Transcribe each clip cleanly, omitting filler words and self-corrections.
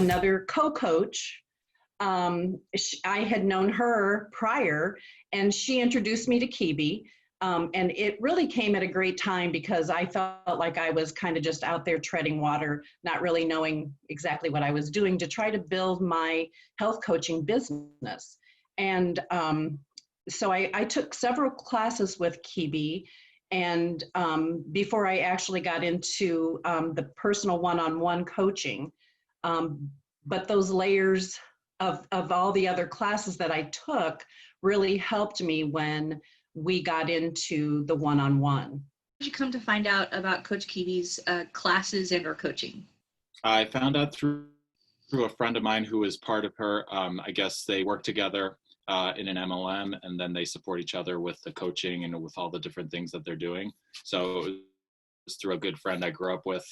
another co-coach. I had known her prior, and she introduced me to Kibi. And it really came at a great time because I felt like I was kind of just out there treading water, not really knowing exactly what I was doing to try to build my health coaching business. And so I took several classes with Kibi, and before I actually got into the personal one-on-one coaching. But those layers of all the other classes that I took really helped me when we got into the one-on-one. Did you come to find out about Coach Kibi's classes and or coaching? I found out through a friend of mine who was part of her. I guess they work together in an MLM, and then they support each other with the coaching and with all the different things that they're doing. So it was through a good friend I grew up with.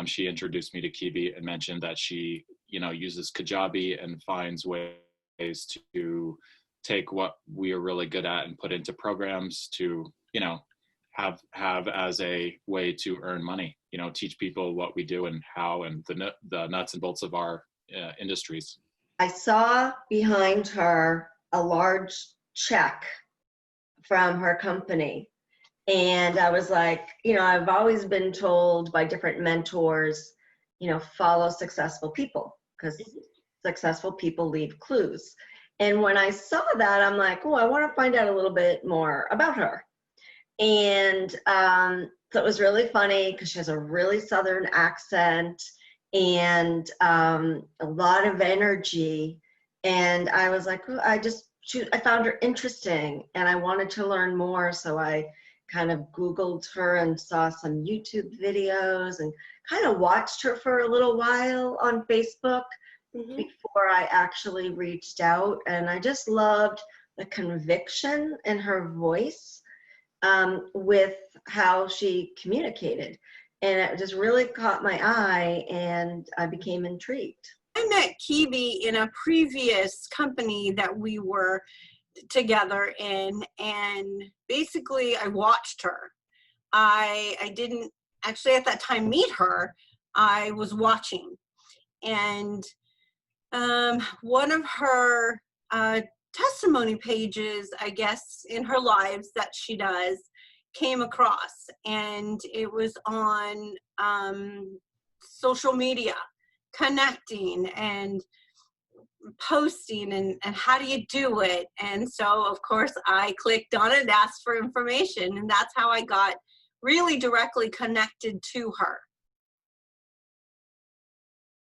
She introduced me to Kibi and mentioned that she, uses Kajabi and finds ways to take what we are really good at and put into programs to, have as a way to earn money, teach people what we do and how, and the nuts and bolts of our industries. I saw behind her a large check from her company. And I was like, I've always been told by different mentors, follow successful people, because successful people leave clues. And when I saw that, I'm like, oh, I want to find out a little bit more about her. And so it was really funny because she has a really Southern accent and a lot of energy. And I was like, oh, I found her interesting and I wanted to learn more. So I kind of Googled her and saw some YouTube videos and kind of watched her for a little while on Facebook before I actually reached out. And I just loved the conviction in her voice with how she communicated. And it just really caught my eye and I became intrigued. I met Kibi in a previous company that we were together in, and basically I watched her. I didn't actually at that time meet her. I was watching, and one of her testimony pages, I guess, in her lives that she does, came across, and it was on social media, connecting and posting and how do you do it. And so of course I clicked on it, asked for information, and that's how I got really directly connected to her.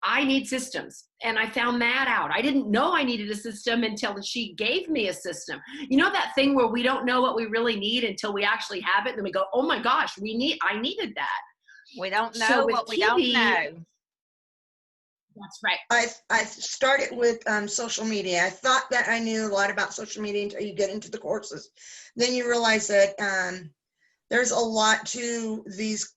I need systems, and I found that out. I didn't know I needed a system until she gave me a system. You know that thing where we don't know what we really need until we actually have it, and then we go, oh my gosh, I needed that. We don't know what we don't know. That's right. I started with social media. I thought that I knew a lot about social media until you get into the courses. Then you realize that there's a lot to these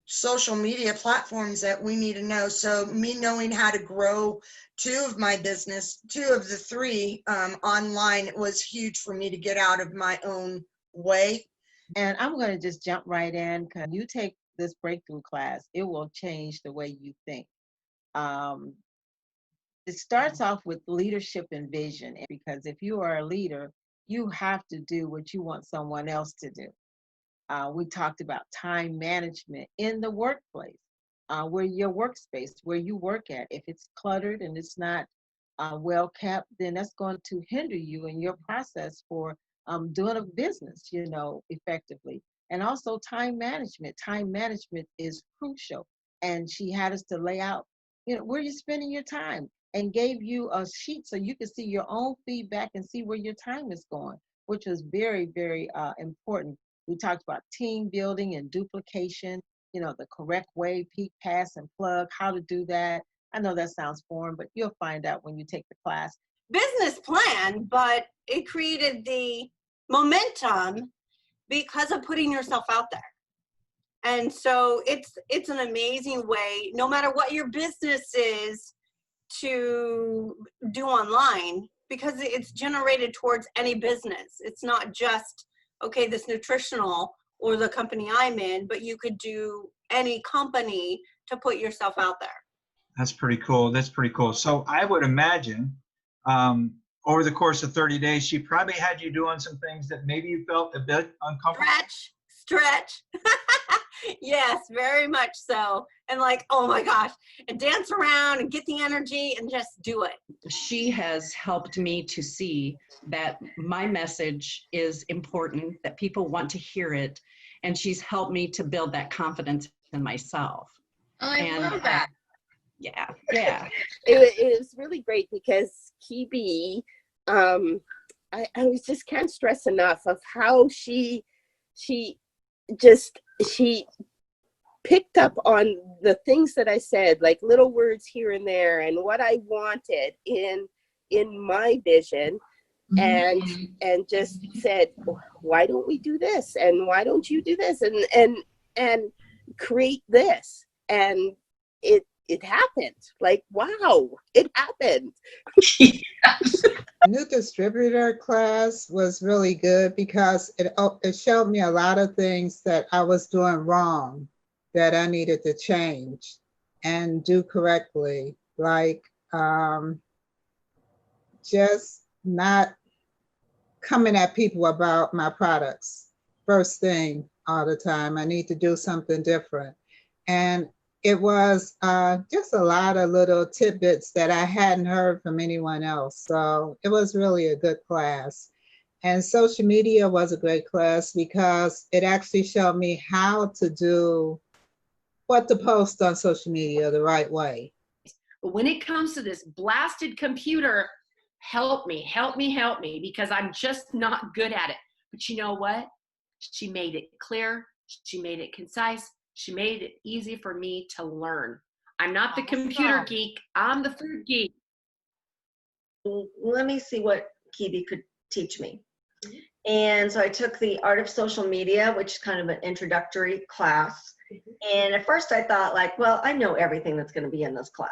social media platforms that we need to know. So me knowing how to grow two of the three online was huge for me to get out of my own way. And I'm going to just jump right in, because you take this breakthrough class, it will change the way you think. It starts off with leadership and vision, because if you are a leader, you have to do what you want someone else to do. We talked about time management in the workplace, where your workspace, where you work at. If it's cluttered and it's not well kept, then that's going to hinder you in your process for doing a business, effectively. And also time management. Time management is crucial. And she had us to lay out, where you're spending your time, and gave you a sheet so you could see your own feedback and see where your time is going, which was very, very important. We talked about team building and duplication, the correct way, peek, pass, and plug, how to do that. I know that sounds foreign, but you'll find out when you take the class. Business plan, but it created the momentum because of putting yourself out there. And so it's an amazing way, no matter what your business is, to do online, because it's generated towards any business. It's not just, okay, this nutritional or the company I'm in, but you could do any company to put yourself out there. That's pretty cool. That's pretty cool. So I would imagine over the course of 30 days, she probably had you doing some things that maybe you felt a bit uncomfortable. Stretch. Yes, very much so. And like, oh my gosh, and dance around and get the energy and just do it. She has helped me to see that my message is important, that people want to hear it. And she's helped me to build that confidence in myself. I love that. Yeah. It was really great because Kibi, I was just can't stress enough of how she picked up on the things that I said, like little words here and there, and what I wanted in my vision, and just said, why don't we do this, and why don't you do this, and create this, and it happened. Like, wow, it happened. New distributor class was really good because it showed me a lot of things that I was doing wrong that I needed to change and do correctly, like just not coming at people about my products first thing all the time. I need to do something different. And it was just a lot of little tidbits that I hadn't heard from anyone else. So it was really a good class. And social media was a great class because it actually showed me how to do what to post on social media the right way. But when it comes to this blasted computer, help me, because I'm just not good at it. But you know what? She made it clear. She made it concise. She made it easy for me to learn. I'm not the computer geek. I'm the food geek. Let me see what Kibi could teach me. And so I took the Art of Social Media, which is kind of an introductory class. And at first I thought like, well, I know everything that's going to be in this class.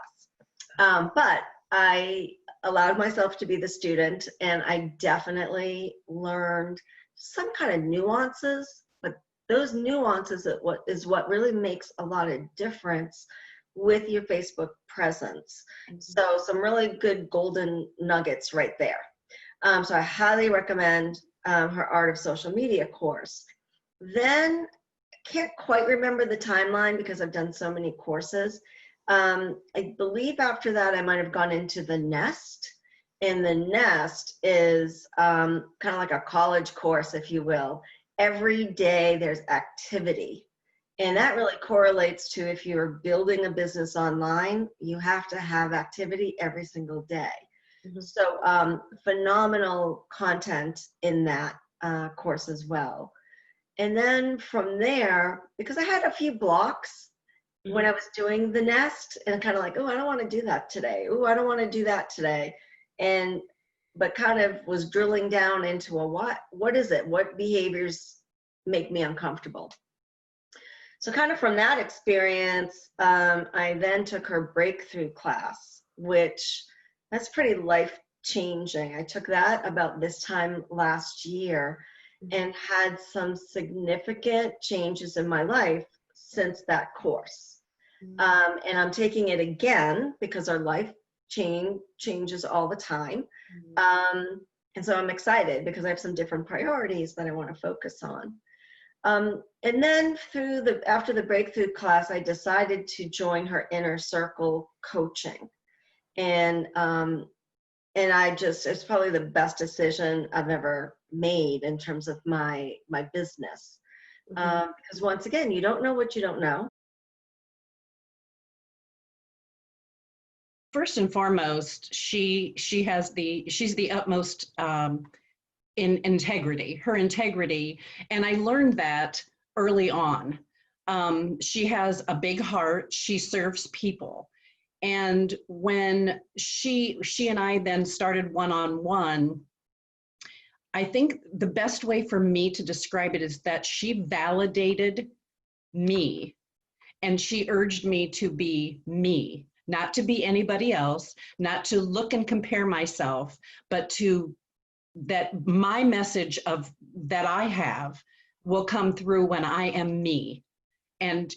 But I allowed myself to be the student, and I definitely learned some kind of nuances. Those nuances is what really makes a lot of difference with your Facebook presence. So some really good golden nuggets right there. So I highly recommend her Art of Social Media course. Then I can't quite remember the timeline because I've done so many courses. I believe after that I might have gone into the Nest. And the Nest is kind of like a college course, if you will. Every day there's activity, and that really correlates to if you're building a business online, you have to have activity every single day. So phenomenal content in that course as well. And then from there, because I had a few blocks when I was doing the Nest, and kind of like, oh, I don't want to do that today. Oh, I don't want to do that today. But kind of was drilling down into what is it? What behaviors make me uncomfortable? So kind of from that experience, I then took her breakthrough class, which that's pretty life-changing. I took that about this time last year and had some significant changes in my life since that course. And I'm taking it again because our life changes all the time. And so I'm excited because I have some different priorities that I want to focus on. And then after the breakthrough class, I decided to join her inner circle coaching. And it's probably the best decision I've ever made in terms of my business. Because once again, you don't know what you don't know. First and foremost, she's the utmost in integrity, her integrity. And I learned that early on. She has a big heart. She serves people. And when she and I then started one-on-one, I think the best way for me to describe it is that she validated me, and she urged me to be me. Not to be anybody else, not to look and compare myself, but that my message that I have will come through when I am me and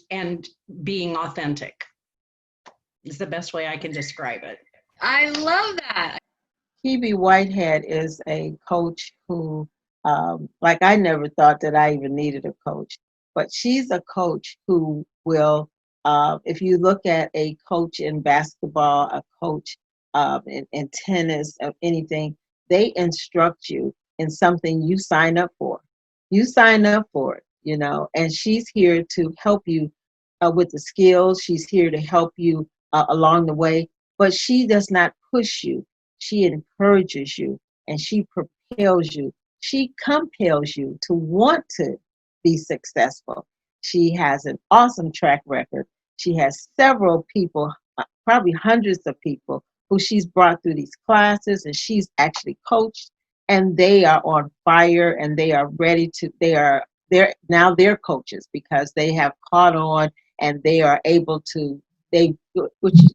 being authentic. is the best way I can describe it. I love that. Phoebe Whitehead is a coach who, like, I never thought that I even needed a coach, but she's a coach who will, if you look at a coach in basketball, a coach in tennis, or anything, they instruct you in something you sign up for. You sign up for it, you know, and she's here to help you with the skills. She's here to help you along the way, but she does not push you. She encourages you and she propels you. She compels you to want to be successful. She has an awesome track record. She has several people, probably hundreds of people, who she's brought through these classes, and she's actually coached, and they are on fire, and they are ready to, they're coaches because they have caught on, and they are able to,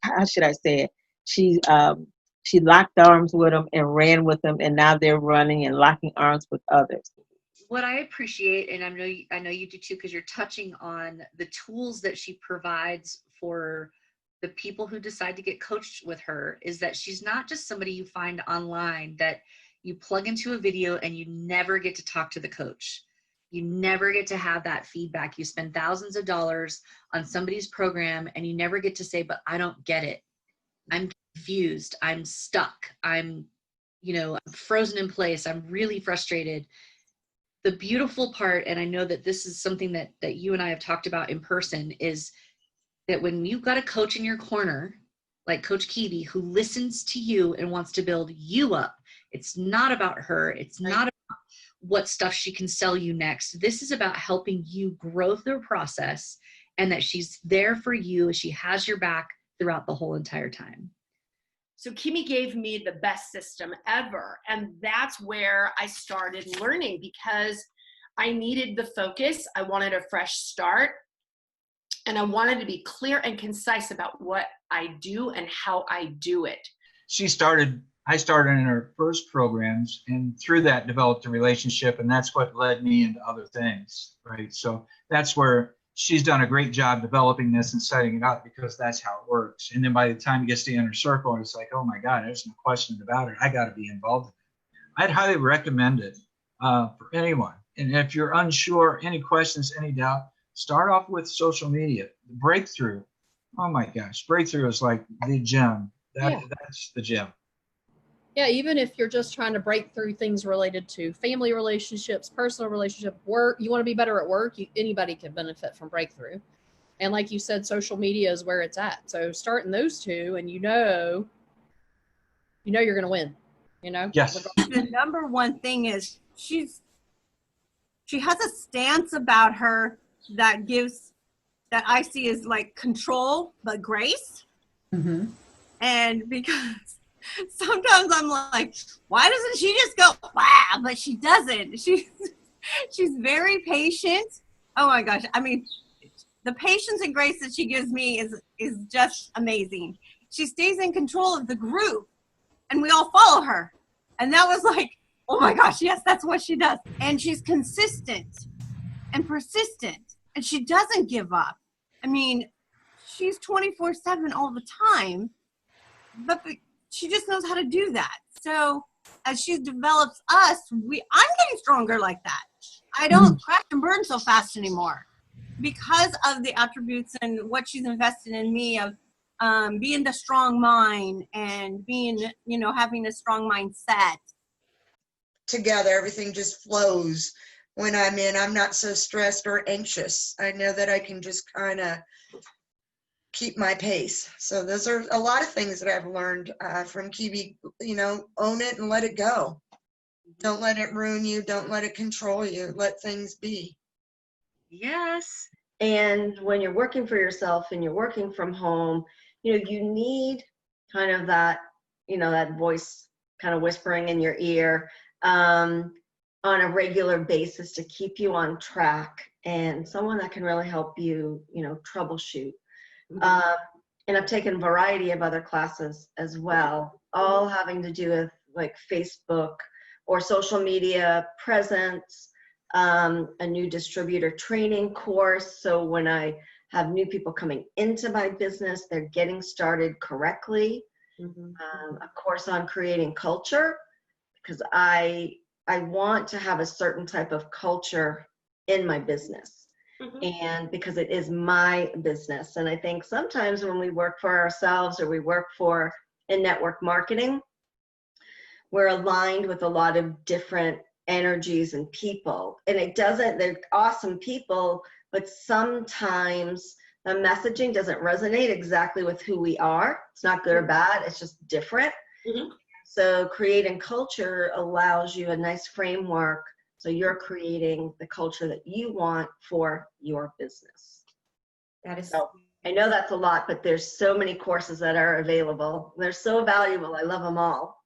how should I say it? She locked arms with them and ran with them, and now they're running and locking arms with others. What I appreciate, and I know you do too, because you're touching on the tools that she provides for the people who decide to get coached with her, is that she's not just somebody you find online that you plug into a video and you never get to talk to the coach. You never get to have that feedback. You spend thousands of dollars on somebody's program and you never get to say, but I don't get it. I'm confused. I'm stuck. I'm frozen in place. I'm really frustrated. The beautiful part, and I know that this is something that you and I have talked about in person, is that when you've got a coach in your corner, like Coach Keeby, who listens to you and wants to build you up, it's not about her. It's not about what stuff she can sell you next. This is about helping you grow through the process, and that she's there for you. She has your back throughout the whole entire time. So Kimmy gave me the best system ever. And that's where I started learning, because I needed the focus. I wanted a fresh start. And I wanted to be clear and concise about what I do and how I do it. I started in her first programs, and through that developed a relationship, and that's what led me into other things, right? So that's where she's done a great job developing this and setting it up, because that's how it works. And then by the time it gets to the inner circle, it's like, oh my God, there's no question about it. I got to be involved in it. I'd highly recommend it for anyone. And if you're unsure, any questions, any doubt, start off with social media. Breakthrough. Oh my gosh, Breakthrough is like the gem. That's the gem. Yeah, even if you're just trying to break through things related to family relationships, personal relationship, work, you want to be better at work, anybody can benefit from Breakthrough. And like you said, social media is where it's at. So starting those two, and you know you're going to win, Yes. The number one thing is she has a stance about her that I see as like control, but grace. Mm-hmm. And because sometimes I'm like, why doesn't she just go, wow? But she doesn't. She's very patient. Oh my gosh. I mean, the patience and grace that she gives me is just amazing. She stays in control of the group, and we all follow her. And that was like, oh my gosh, yes, that's what she does. And she's consistent and persistent, and she doesn't give up. I mean, she's 24/7 all the time, but she just knows how to do that. So as she develops us, I'm getting stronger like that. I don't crash and burn so fast anymore because of the attributes and what she's invested in me of being the strong mind and being, having a strong mindset. Together, everything just flows. When I'm in, I'm not so stressed or anxious. I know that I can just kind of keep my pace. So those are a lot of things that I've learned from Keeby. Own it and let it go. Don't let it ruin you. Don't let it control you. Let things be. Yes. And when you're working for yourself and you're working from home, you need kind of that, that voice kind of whispering in your ear on a regular basis to keep you on track, and someone that can really help you, troubleshoot. And I've taken a variety of other classes as well, all having to do with like Facebook or social media presence, a new distributor training course. So when I have new people coming into my business. They're getting started correctly. A course on creating culture, because I want to have a certain type of culture in my business. And because it is my business. And I think sometimes when we work for ourselves or we work for in network marketing, we're aligned with a lot of different energies and people. And they're awesome people, but sometimes the messaging doesn't resonate exactly with who we are. It's not good or bad, it's just different. So creating culture allows you a nice framework. So you're creating the culture that you want for your business. That is. So I know that's a lot, but there's so many courses that are available. They're so valuable. I love them all.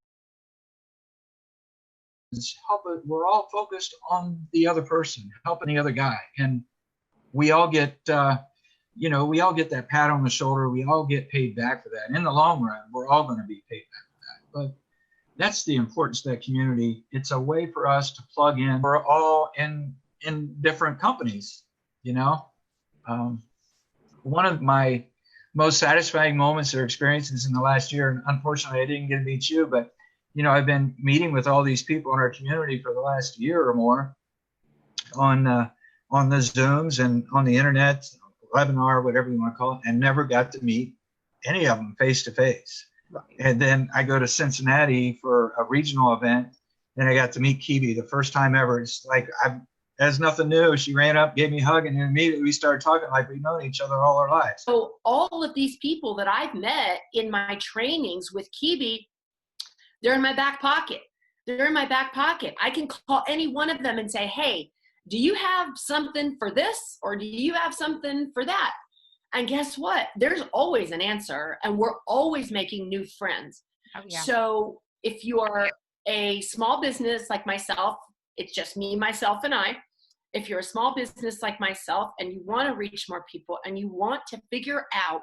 We're all focused on the other person, helping the other guy. And we all get, we all get that pat on the shoulder. We all get paid back for that. And in the long run, we're all going to be paid back for that. But that's the importance of that community. It's a way for us to plug in. We're all in different companies, One of my most satisfying moments or experiences in the last year, and unfortunately I didn't get to meet you, but I've been meeting with all these people in our community for the last year or more on the Zooms and on the internet, webinar, whatever you want to call it, and never got to meet any of them face to face. And then I go to Cincinnati for a regional event, and I got to meet Kibi the first time ever. It's like, that's nothing new. She ran up, gave me a hug, and immediately we started talking like we've known each other all our lives. So all of these people that I've met in my trainings with Kibi, they're in my back pocket. They're in my back pocket. I can call any one of them and say, hey, do you have something for this? Or do you have something for that? And guess what? There's always an answer, and we're always making new friends. Oh, yeah. So if you are a small business like myself, it's just me, myself, and I. If you're a small business like myself and you want to reach more people and you want to figure out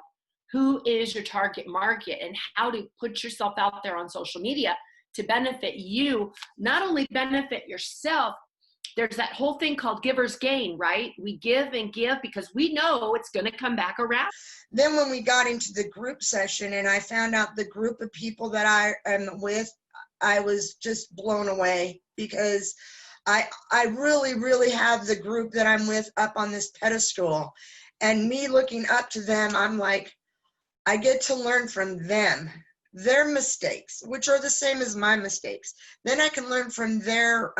who is your target market and how to put yourself out there on social media to benefit you, not only benefit yourself, there's that whole thing called giver's gain, right? We give and give because we know it's going to come back around. Then when we got into the group session and I found out the group of people that I am with, I was just blown away because I really, really have the group that I'm with up on this pedestal. And me looking up to them, I'm like, I get to learn from them, their mistakes, which are the same as my mistakes. Then I can learn from their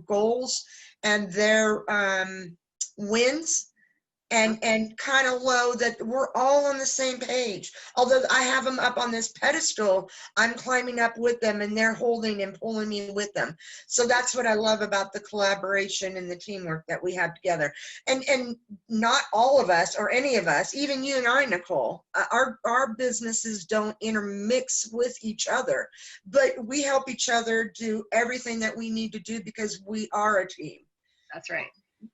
goals and their wins, and kind of know that we're all on the same page. Although I have them up on this pedestal, I'm climbing up with them and they're holding and pulling me with them. So that's what I love about the collaboration and the teamwork that we have together. And not all of us or any of us, even you and I, Nicole, our businesses don't intermix with each other, but we help each other do everything that we need to do because we are a team. That's right.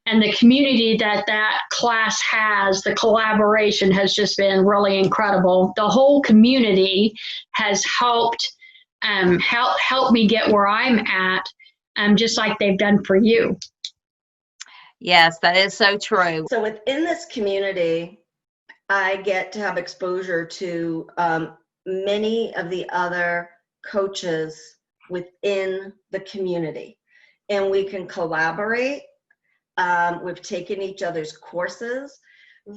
And the community that class has, the collaboration has just been really incredible. The whole community has helped me get where I'm at, just like they've done for you. Yes, that is so true. So within this community, I get to have exposure to many of the other coaches within the community, and we can collaborate. We've taken each other's courses.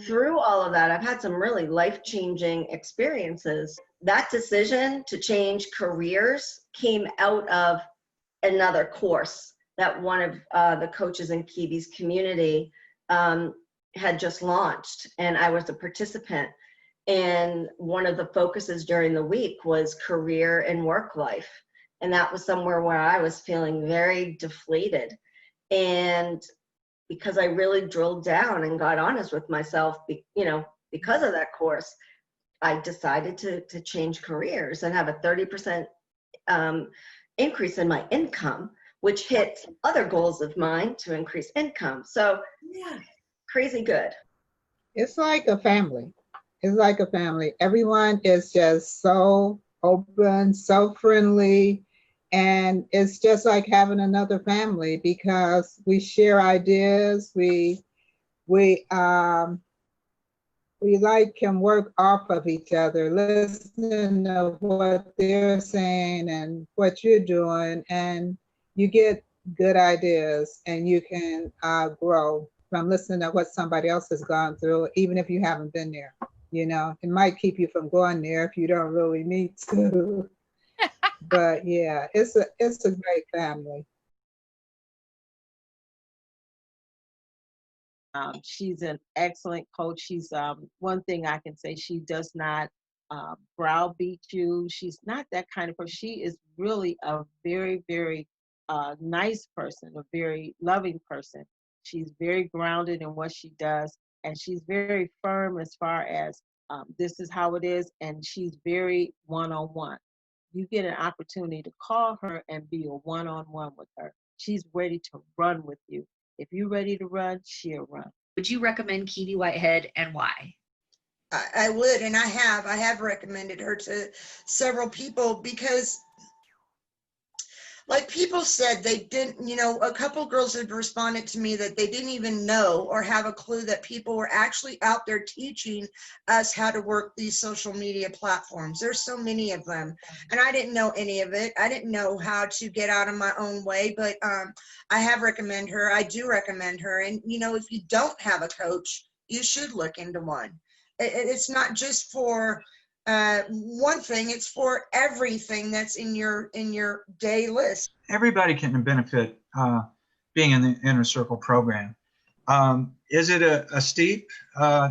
Through all of that, I've had some really life-changing experiences. That decision to change careers came out of another course that one of the coaches in Kibi's community had just launched, and I was a participant. And one of the focuses during the week was career and work life. And that was somewhere where I was feeling very deflated. And because I really drilled down and got honest with myself, because of that course, I decided to change careers and have a 30% increase in my income, which hit other goals of mine to increase income. So yeah, crazy good. It's like a family. It's like a family. Everyone is just so open, so friendly. And it's just like having another family because we share ideas. We we like can work off of each other, listening to what they're saying and what you're doing, and you get good ideas, and you can grow from listening to what somebody else has gone through, even if you haven't been there. You know, it might keep you from going there if you don't really need to. But yeah, it's a great family. She's an excellent coach. She's one thing I can say, she does not browbeat you. She's not that kind of person. She is really a very, very nice person, a very loving person. She's very grounded in what she does, and she's very firm as far as this is how it is, and she's very one-on-one. You get an opportunity to call her and be a one-on-one with her. She's ready to run with you. If you're ready to run, she'll run. Would you recommend Kiwi Whitehead, and why? I would, and I have recommended her to several people because, like people said, they didn't, you know, a couple girls had responded to me that they didn't even know or have a clue that people were actually out there teaching us how to work these social media platforms. There's so many of them, and I didn't know any of it. I didn't know how to get out of my own way, but I have recommended her. I do recommend her. And, you know, if you don't have a coach, you should look into one. It's not just for one thing, it's for everything that's in your day list. Everybody can benefit being in the inner circle program. Is it a steep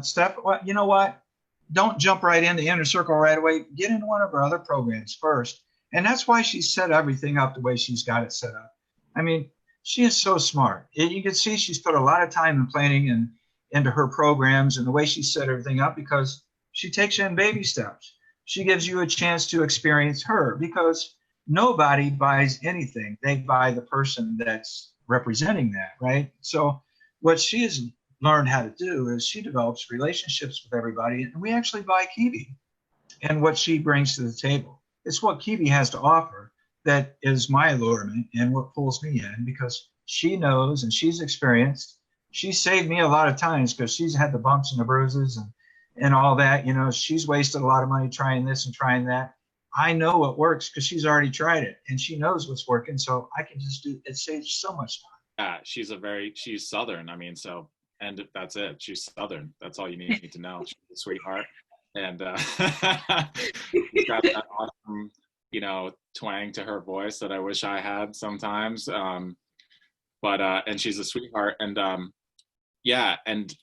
step? Well, you know what? Don't jump right in the inner circle right away. Get into one of our other programs first. And that's why she's set everything up the way she's got it set up. I mean, she is so smart. You can see she's put a lot of time and planning into her programs and the way she set everything up, because she takes you in baby steps. She gives you a chance to experience her, because nobody buys anything. They buy the person that's representing that, right? So what she has learned how to do is she develops relationships with everybody, and we actually buy Kiwi and what she brings to the table. It's what Kiwi has to offer that is my allurement and what pulls me in, because she knows and she's experienced. She saved me a lot of times because she's had the bumps and the bruises and all that. You know, she's wasted a lot of money trying this and trying that. I know what works because she's already tried it, and she knows what's working. So I can just do it. Saves so much time. Yeah, she's Southern. I mean, so, and that's it. She's Southern. That's all you need to know. She's a sweetheart. And she's got that awesome, you know, twang to her voice that I wish I had sometimes. But and she's a sweetheart. And yeah, and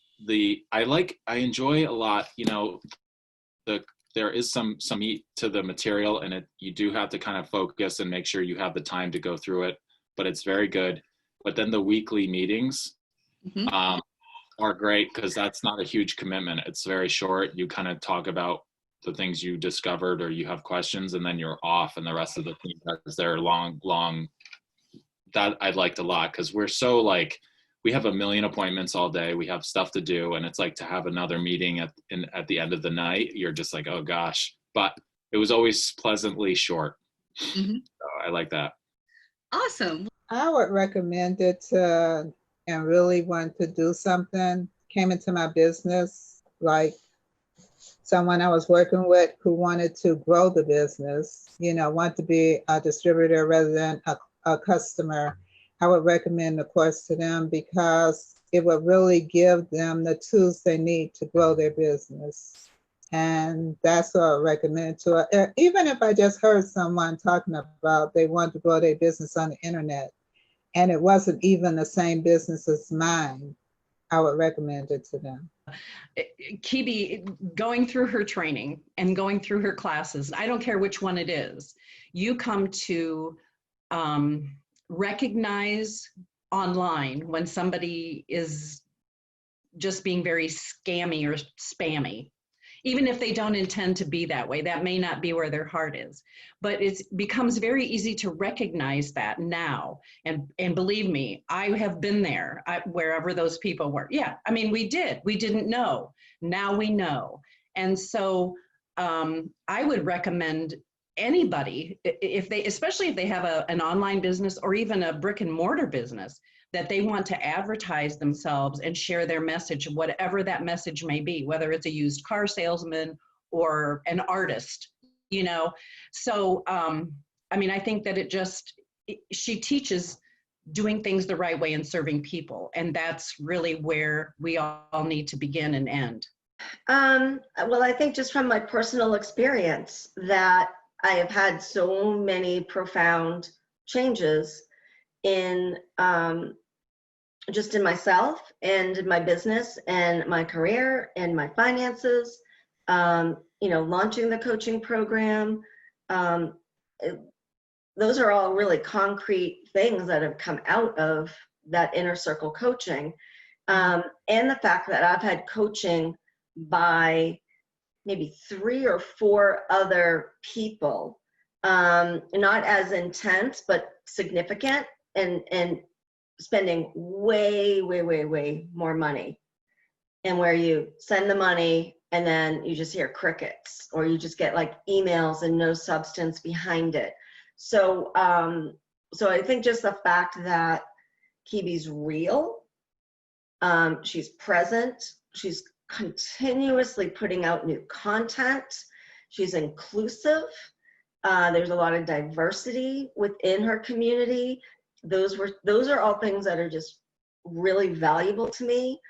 I enjoy a lot, you know, there is some meat to the material, and you do have to kind of focus and make sure you have the time to go through it, but it's very good. But then the weekly meetings are great because that's not a huge commitment. It's very short. You kind of talk about the things you discovered or you have questions, and then you're off, and the rest of the team does their long, that I liked a lot, because we're so like, we have a million appointments all day. We have stuff to do. And it's like to have another meeting at the end of the night, you're just like, oh gosh, but it was always pleasantly short. So I like that. Awesome. I would recommend it to, and really want to do something, came into my business, like someone I was working with who wanted to grow the business, you know, want to be a distributor rather than a customer. I would recommend the course to them because it would really give them the tools they need to grow their business. And that's what I recommend to it. Even if I just heard someone talking about they want to grow their business on the internet and it wasn't even the same business as mine, I would recommend it to them. Kiwi, going through her training and going through her classes, I don't care which one it is, you come to recognize online when somebody is just being very scammy or spammy, even if they don't intend to be that way. That may not be where their heart is, but it becomes very easy to recognize that now. And believe me, I have been there, wherever those people were. Yeah, I mean, we didn't know. Now we know. And so I would recommend anybody, especially if they have an online business or even a brick and mortar business, that they want to advertise themselves and share their message, whatever that message may be, whether it's a used car salesman or an artist, you know? So, I mean, I think that she teaches doing things the right way and serving people. And that's really where we all need to begin and end. Well, I think just from my personal experience that I have had so many profound changes in just in myself and in my business and my career and my finances, launching the coaching program. Those are all really concrete things that have come out of that inner circle coaching. And the fact that I've had coaching by maybe 3 or 4 other people, not as intense, but significant, and spending way more money. And where you send the money and then you just hear crickets, or you just get like emails and no substance behind it. So I think just the fact that Kibi's real, she's present, she's continuously putting out new content, she's inclusive, there's a lot of diversity within her community. Those are all things that are just really valuable to me.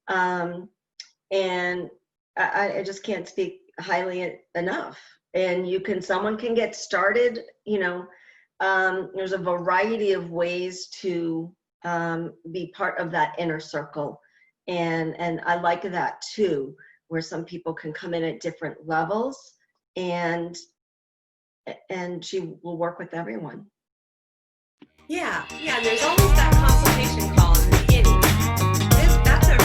And I just can't speak highly enough. And someone can get started, there's a variety of ways to be part of that inner circle. And I like that too, where some people can come in at different levels, and she will work with everyone. Yeah, there's always that consultation call in the beginning. That's a